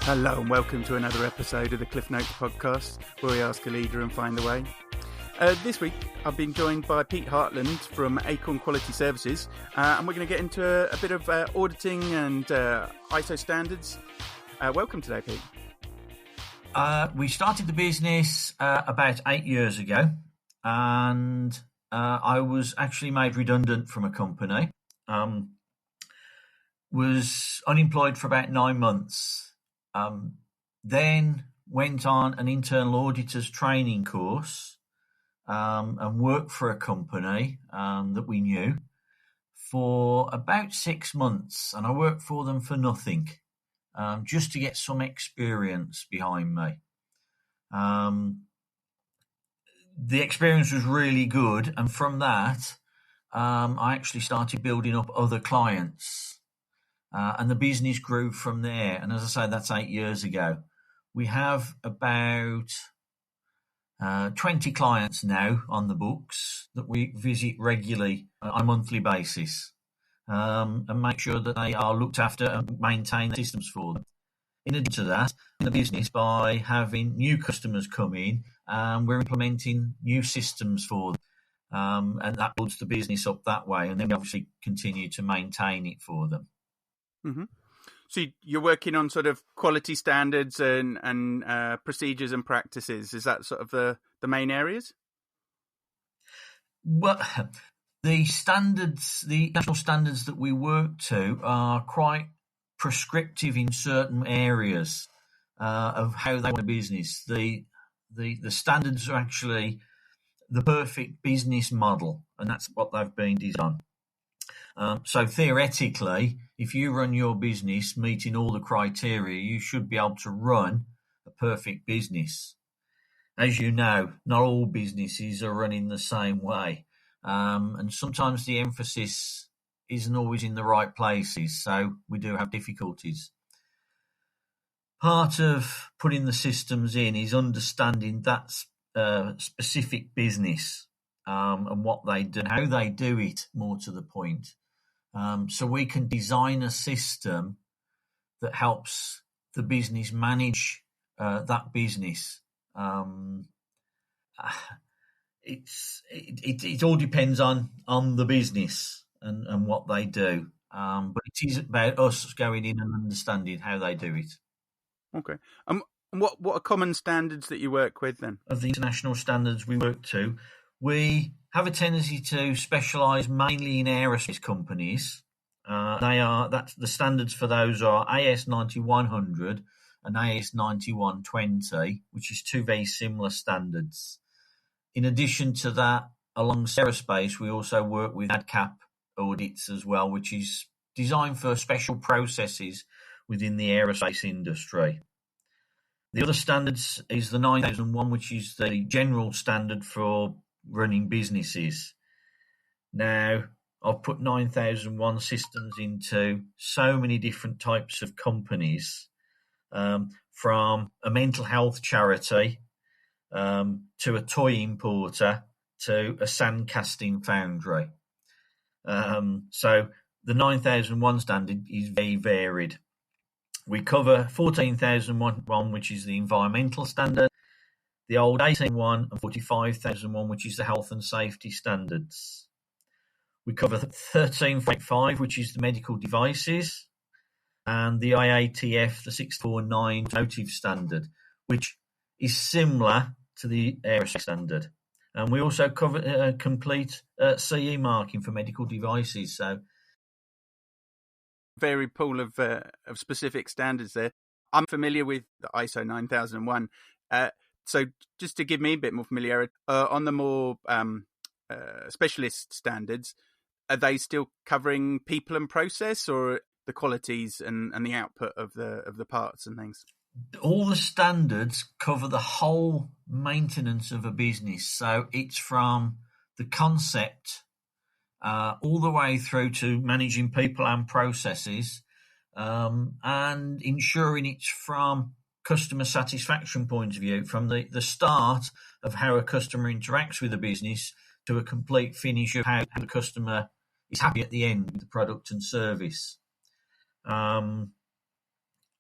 Hello and welcome to another episode of the Cliff Notes podcast, where we ask a leader and find the way. This week I've been joined by Pete Hartland from Acorn Quality Services, and we're going to get into a bit of auditing and ISO standards. Welcome today, Pete. We started the business about 8 years ago, and I was actually made redundant from a company. Was unemployed for about 9 months. Then went on an internal auditors training course and worked for a company that we knew for about 6 months. And I worked for them for nothing, just to get some experience behind me. The experience was really good. And from that, I actually started building up other clients. And the business grew from there. And as I say, that's 8 years ago. We have about 20 clients now on the books that we visit regularly on a monthly basis and make sure that they are looked after and maintain the systems for them. In addition to that, in the business, by having new customers come in, we're implementing new systems for them. And that builds the business up that way. And then we obviously continue to maintain it for them. Mm-hmm. So you're working on sort of quality standards and procedures and practices. Is that sort of the main areas? Well, the standards, the national standards that we work to are quite prescriptive in certain areas of how they want a business. The standards are actually the perfect business model, and that's what they've been designed. So theoretically, if you run your business meeting all the criteria, you should be able to run a perfect business. As you know, not all businesses are running the same way. And sometimes the emphasis isn't always in the right places, so we do have difficulties. Part of putting the systems in is understanding that specific business and what they do and how they do it, more to the point. So we can design a system that helps the business manage that business. It all depends on the business and what they do. But it is about us going in and understanding how they do it. Okay. What are common standards that you work with then? Of the international standards we work to, we have a tendency to specialise mainly in aerospace companies. The standards for those are AS9100 and AS9120, which is two very similar standards. In addition to that, along aerospace, we also work with ADCAP audits as well, which is designed for special processes within the aerospace industry. The other standards is the 9001, which is the general standard for running businesses. Now, I've put 9001 systems into so many different types of companies, from a mental health charity to a toy importer to a sand casting foundry. So the 9001 standard is very varied. We cover 14001, which is the environmental standard, the old 18001 and 45001, which is the health and safety standards. We cover 13.5, which is the medical devices, and the IATF, the 649 automotive standard, which is similar to the aerospace standard. And we also cover complete CE marking for medical devices. So, varied pool of specific standards there. I'm familiar with the ISO 9001. So just to give me a bit more familiarity, on the more specialist standards, are they still covering people and process, or the qualities and the output of the parts and things? All the standards cover the whole maintenance of a business. So it's from the concept all the way through to managing people and processes, and ensuring it's from customer satisfaction point of view, from the start of how a customer interacts with a business to a complete finish of how the customer is happy at the end with the product and service.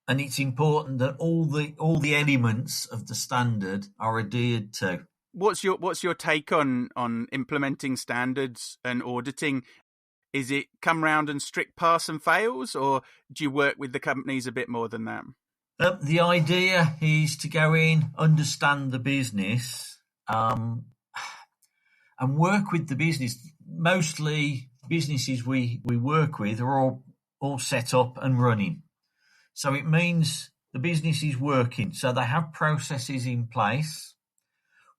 and it's important that all the elements of the standard are adhered to. What's your take on implementing standards and auditing? Is it come round and strict pass and fails, or do you work with the companies a bit more than that? The idea is to go in, understand the business, and work with the business. Mostly businesses we work with are all set up and running. So it means the business is working. So they have processes in place.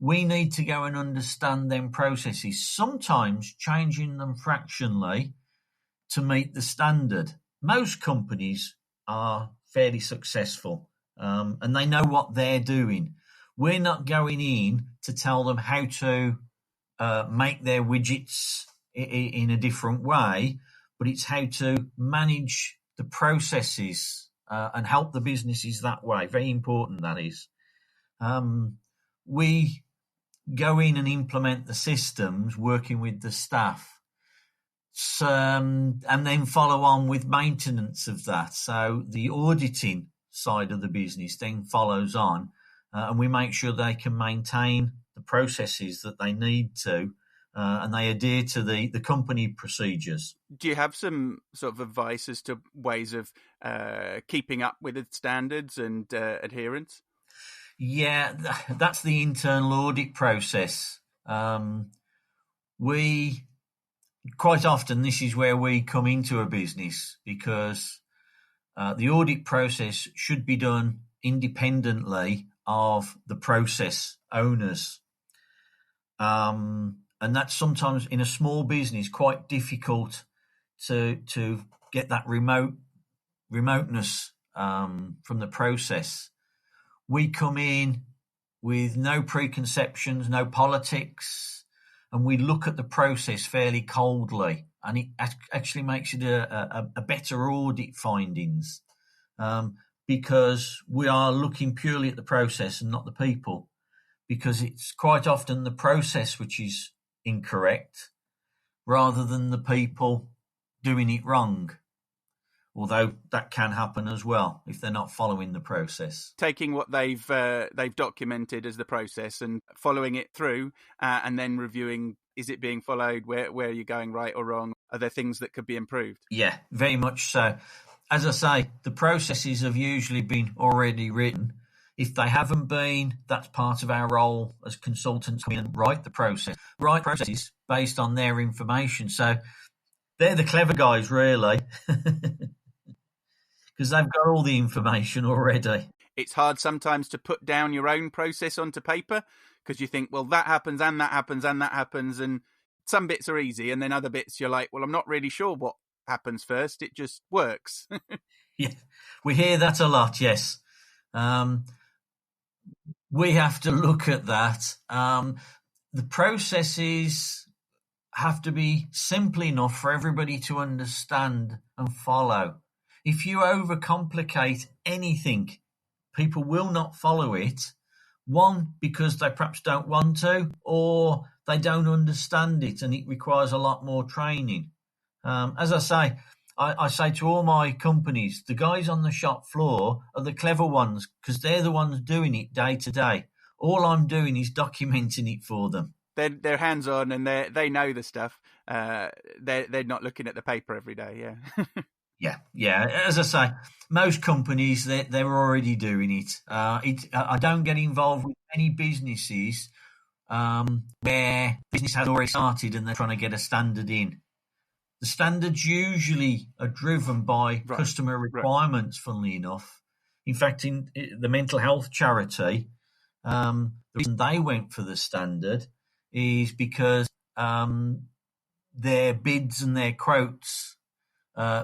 We need to go and understand them processes, sometimes changing them fractionally to meet the standard. Most companies are fairly successful, and they know what they're doing. We're not going in to tell them how to make their widgets in a different way, but it's how to manage the processes and help the businesses that way. Very important, that is. We go in and implement the systems, working with the staff, and then follow on with maintenance of that. So the auditing side of the business then follows on, and we make sure they can maintain the processes that they need to, and they adhere to the company procedures. Do you have some sort of advice as to ways of keeping up with the standards and adherence? Yeah, that's the internal audit process. We quite often, this is where we come into a business, because the audit process should be done independently of the process owners. And that's sometimes in a small business quite difficult to get that remoteness from the process. We come in with no preconceptions, no politics, and we look at the process fairly coldly, and it actually makes it a better audit findings, because we are looking purely at the process and not the people, because it's quite often the process which is incorrect rather than the people doing it wrong. Although that can happen as well if they're not following the process. Taking what they've documented as the process and following it through, and then reviewing, is it being followed? Where are you going right or wrong? Are there things that could be improved? Yeah, very much so. As I say, the processes have usually been already written. If they haven't been, that's part of our role as consultants. We write the processes based on their information. So they're the clever guys, really. Because they've got all the information already. It's hard sometimes to put down your own process onto paper, because you think, well, that happens and that happens and that happens, and some bits are easy, and then other bits you're like, well, I'm not really sure what happens first. It just works. Yeah, we hear that a lot, yes. We have to look at that. The processes have to be simple enough for everybody to understand and follow. If you overcomplicate anything, people will not follow it. One, because they perhaps don't want to, or they don't understand it and it requires a lot more training. As I say to all my companies, the guys on the shop floor are the clever ones, because they're the ones doing it day to day. All I'm doing is documenting it for them. They're hands on and they know the stuff. They're not looking at the paper every day. Yeah. Yeah. As I say, most companies they're already doing it. I don't get involved with any businesses where business has already started and they're trying to get a standard in. The standards usually are driven by customer requirements, funnily enough. In fact, in the mental health charity, the reason they went for the standard is because their bids and their quotes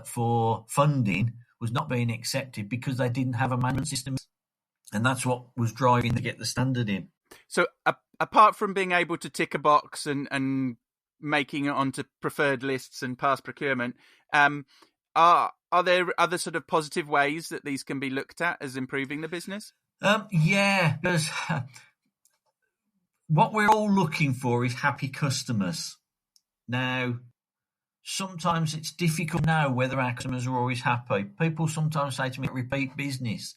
for funding was not being accepted because they didn't have a management system. And that's what was driving to get the standard in. So apart from being able to tick a box and making it onto preferred lists and pass procurement, are there other sort of positive ways that these can be looked at as improving the business? Yeah, because what we're all looking for is happy customers. Now, sometimes it's difficult to know whether our customers are always happy. People sometimes say to me, repeat business.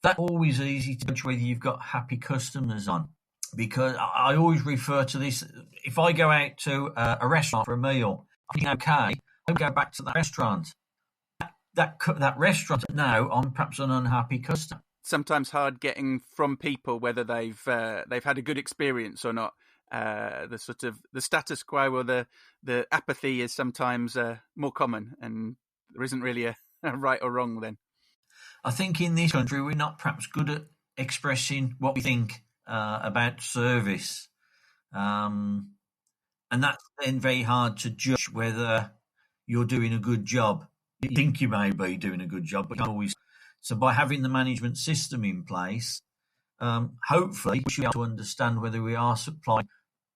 That's always easy to judge whether you've got happy customers on, because I always refer to this. If I go out to a restaurant for a meal, I'm thinking, okay, I'll go back to that restaurant. That restaurant now, I'm perhaps an unhappy customer. Sometimes hard getting from people whether they've had a good experience or not. The status quo or the apathy is sometimes more common, and there isn't really a right or wrong then. I think in this country we're not perhaps good at expressing what we think about service, and that's then very hard to judge whether you're doing a good job. You think you may be doing a good job, but you can't always. So by having the management system in place, hopefully we should be able to understand whether we are supplying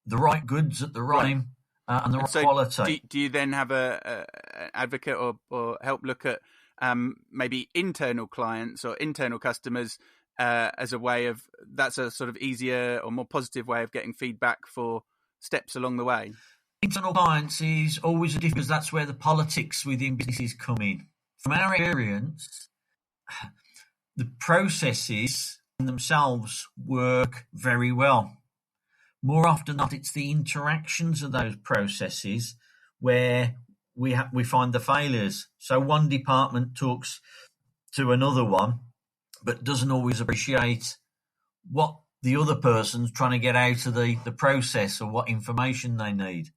the right goods at the right time and the right quality. Do you then have an advocate or help look at maybe internal clients or internal customers as a way of, that's a sort of easier or more positive way of getting feedback for steps along the way? Internal clients is always a difficult, because that's where the politics within businesses come in. From our experience, the processes themselves work very well. More often than not, it's the interactions of those processes where we find the failures. So one department talks to another one, but doesn't always appreciate what the other person's trying to get out of the process or what information they need.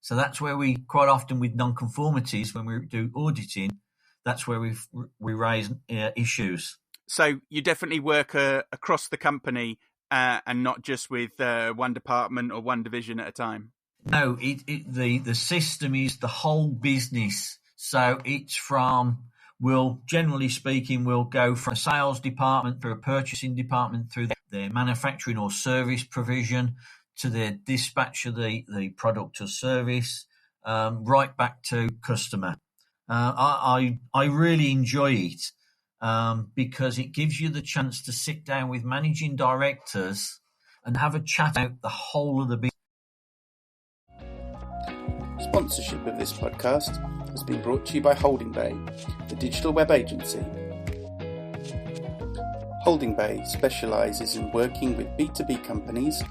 So that's where we, quite often with non-conformities, when we do auditing, that's where we raise issues. So you definitely work across the company and not just with one department or one division at a time. No, the system is the whole business. So it's generally speaking, we'll go from a sales department through a purchasing department through their manufacturing or service provision to their dispatch of the product or service, right back to customer. I really enjoy it because it gives you the chance to sit down with managing directors and have a chat out the whole of the business. Sponsorship of this podcast has been brought to you by Holding Bay, the digital web agency. Holding Bay specialises in working with B2B companies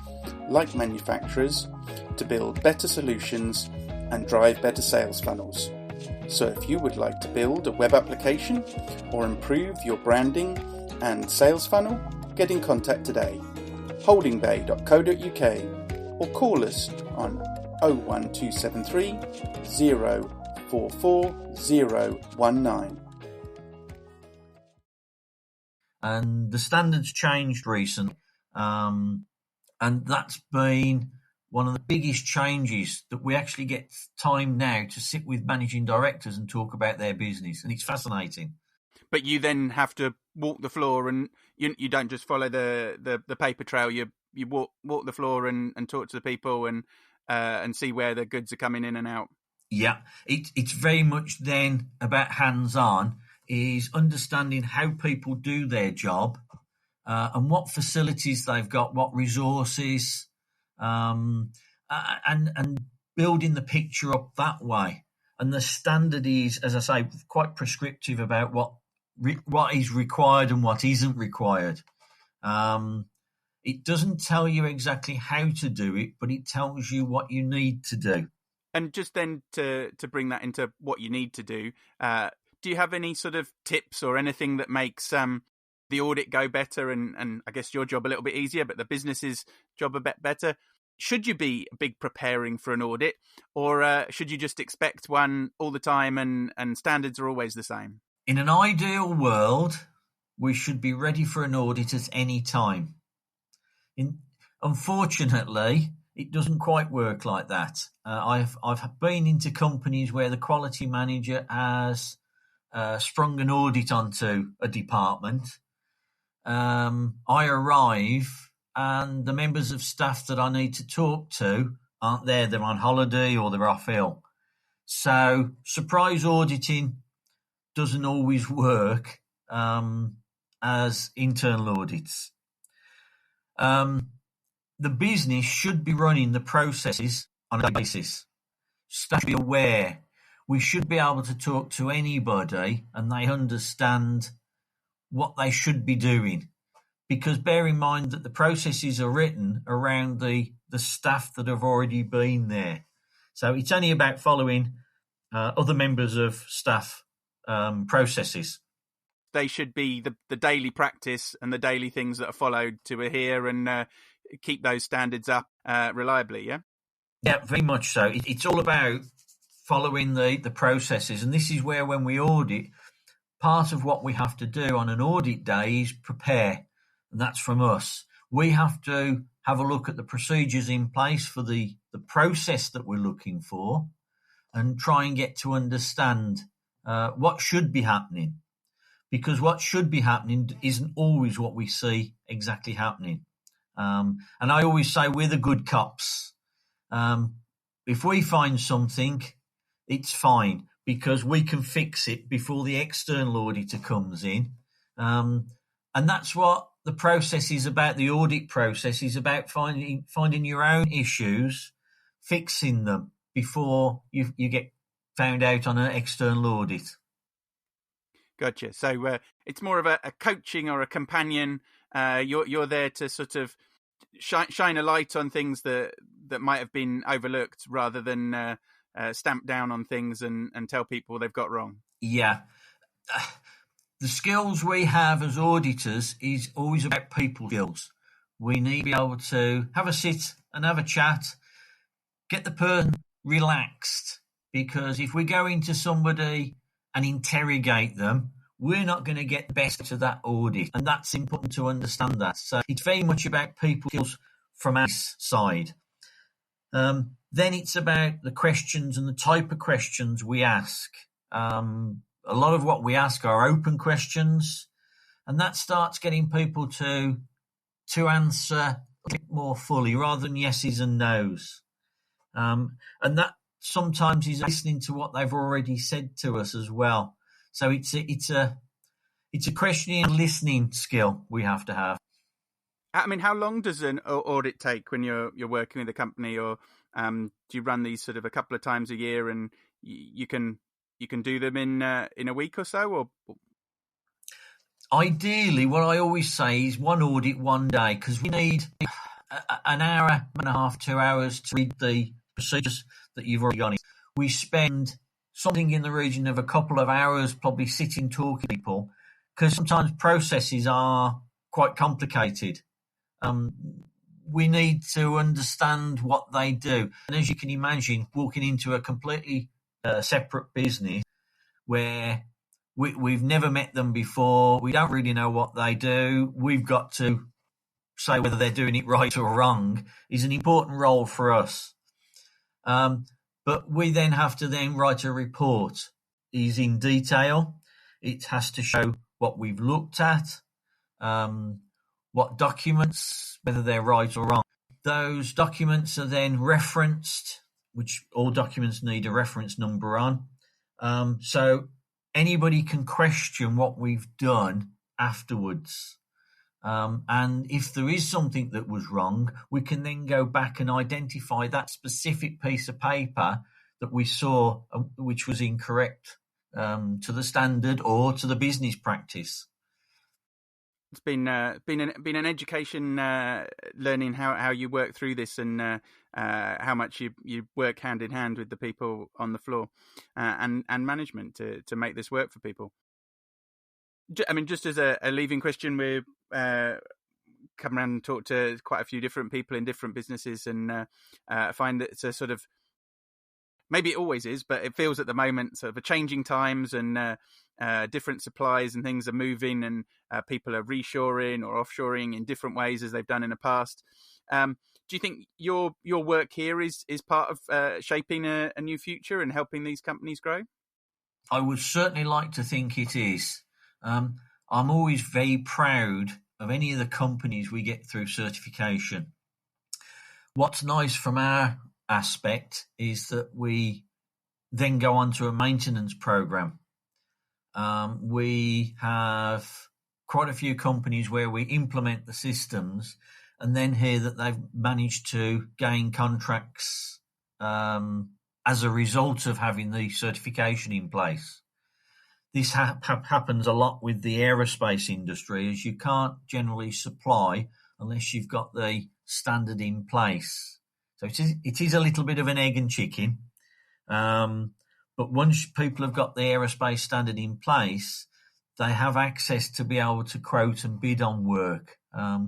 like manufacturers to build better solutions and drive better sales funnels. So if you would like to build a web application or improve your branding and sales funnel, get in contact today. holdingbay.co.uk or call us on 01273 044 019. And the standards changed recently, and that's been one of the biggest changes, that we actually get time now to sit with managing directors and talk about their business, and it's fascinating. But you then have to walk the floor, and you don't just follow the paper trail. You walk the floor and talk to the people and see where the goods are coming in and out. Yeah, it's very much then about hands-on, is understanding how people do their job and what facilities they've got, what resources, and building the picture up that way. And the standard is, as I say, quite prescriptive about what is required and what isn't required. It doesn't tell you exactly how to do it, but it tells you what you need to do. And just then to bring that into what you need to do, do you have any sort of tips or anything that makes the audit go better and I guess your job a little bit easier, but the business's job a bit better? Should you be big preparing for an audit, or should you just expect one all the time and standards are always the same? In an ideal world, we should be ready for an audit at any time. Unfortunately, it doesn't quite work like that. I've been into companies where the quality manager has sprung an audit onto a department. I arrive and the members of staff that I need to talk to aren't there. They're on holiday or they're off ill. So surprise auditing doesn't always work as internal audits. The business should be running the processes on a daily basis. staff be aware. We should be able to talk to anybody and they understand what they should be doing. Because bear in mind that the processes are written around the staff that have already been there. So it's only about following other members of staff processes. They should be the daily practice and the daily things that are followed to adhere and keep those standards up reliably, yeah? Yeah, very much so. It's all about following the processes. And this is where, when we audit, part of what we have to do on an audit day is prepare. And that's from us. We have to have a look at the procedures in place for the process that we're looking for and try and get to understand what should be happening. Because what should be happening isn't always what we see exactly happening. And I always say we're the good cops. If we find something, it's fine because we can fix it before the external auditor comes in. And that's what the process is about. The audit process is about finding your own issues, fixing them before you get found out on an external audit. Gotcha. So it's more of a coaching or a companion. You're there to sort of shine a light on things that might have been overlooked rather than stamp down on things and tell people they've got wrong. Yeah. The skills we have as auditors is always about people skills. We need to be able to have a sit and have a chat, get the person relaxed, because if we go into somebody and interrogate them, we're not going to get the best of that audit. And that's important to understand that. So it's very much about people skills from our side. Then it's about the questions and the type of questions we ask. A lot of what we ask are open questions, and that starts getting people to answer a bit more fully rather than yeses and nos. And that sometimes is listening to what they've already said to us as well. So it's a questioning and listening skill we have to have. I mean, how long does an audit take when you're working with a company, or do you run these sort of a couple of times a year and you can do them in a week or so? Or ideally, what I always say is one audit, one day, because we need an hour and a half, 2 hours to read the procedures that you've already got. We spend something in the region of a couple of hours probably sitting talking to people, because sometimes processes are quite complicated. We need to understand what they do. And as you can imagine, walking into a completely separate business where we've never met them before, we don't really know what they do, we've got to say whether they're doing it right or wrong, is an important role for us. But we then have to then write a report. It's in detail. It has to show what we've looked at, what documents, whether they're right or wrong. Those documents are then referenced, which all documents need a reference number on. So anybody can question what we've done afterwards. And if there is something that was wrong, we can then go back and identify that specific piece of paper that we saw, which was incorrect to the standard or to the business practice. It's been an education, learning how you work through this and how much you work hand in hand with the people on the floor and management to make this work for people. I mean, just as a leaving question, we're come around and talk to quite a few different people in different businesses, and I find that it's a sort of, maybe it always is, but it feels at the moment sort of a changing times, and different supplies and things are moving, and people are reshoring or offshoring in different ways as they've done in the past. Do you think your work here is part of shaping a new future and helping these companies grow? I would certainly like to think it is. I'm always very proud of any of the companies we get through certification. What's nice from our aspect is that we then go on to a maintenance program. We have quite a few companies where we implement the systems and then hear that they've managed to gain contracts as a result of having the certification in place. This happens a lot with the aerospace industry, as you can't generally supply unless you've got the standard in place. So it is a little bit of an egg and chicken. But once people have got the aerospace standard in place, they have access to be able to quote and bid on work.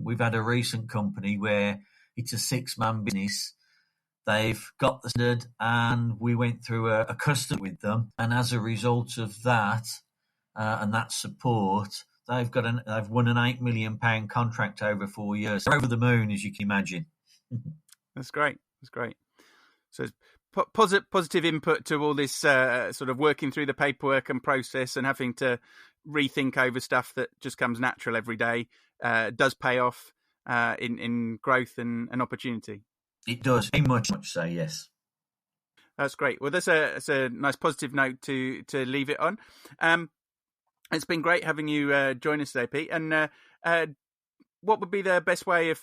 We've had a recent company where it's a 6-man business. They've got the standard, and we went through a custom with them. And as a result of that and that support, they've won an £8 million contract over 4 years. They're over the moon, as you can imagine. That's great. So positive input to all this sort of working through the paperwork and process and having to rethink over stuff that just comes natural every day does pay off in growth and opportunity. It does, very much so, yes. That's great. Well, that's a nice positive note to leave it on. It's been great having you join us today, Pete. And what would be the best way of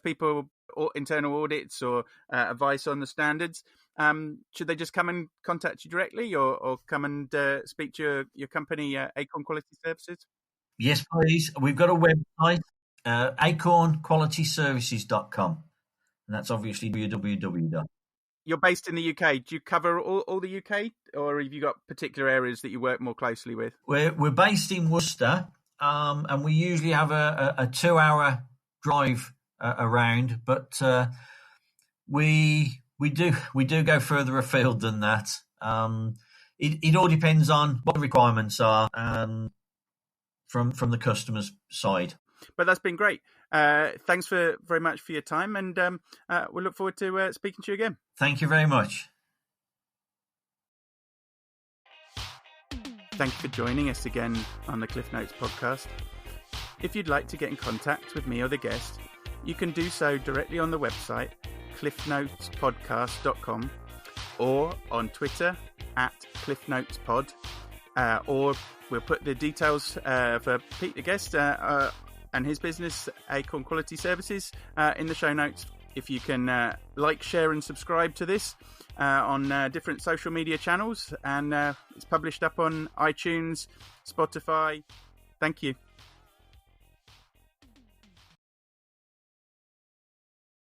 people, or internal audits or advice on the standards? Should they just come and contact you directly, or come and speak to your company, Acorn Quality Services? Yes, please. We've got a website, acornqualityservices.com. And that's obviously www. You're based in the UK. Do you cover all the UK, or have you got particular areas that you work more closely with? We're based in Wooster, and we usually have a 2-hour drive around, but we do go further afield than that. It all depends on what the requirements are from the customer's side. But that's been great. Thanks very much for your time, and we'll look forward to speaking to you again. Thank you very much. Thank you for joining us again on the Cliff Notes podcast. If you'd like to get in contact with me or the guest, you can do so directly on the website, cliffnotespodcast.com, or on Twitter @cliffnotespod, or we'll put the details for Pete, the guest, and his business, Acorn Quality Services, in the show notes. If you can like, share and subscribe to this on different social media channels, and it's published up on iTunes, Spotify. Thank you.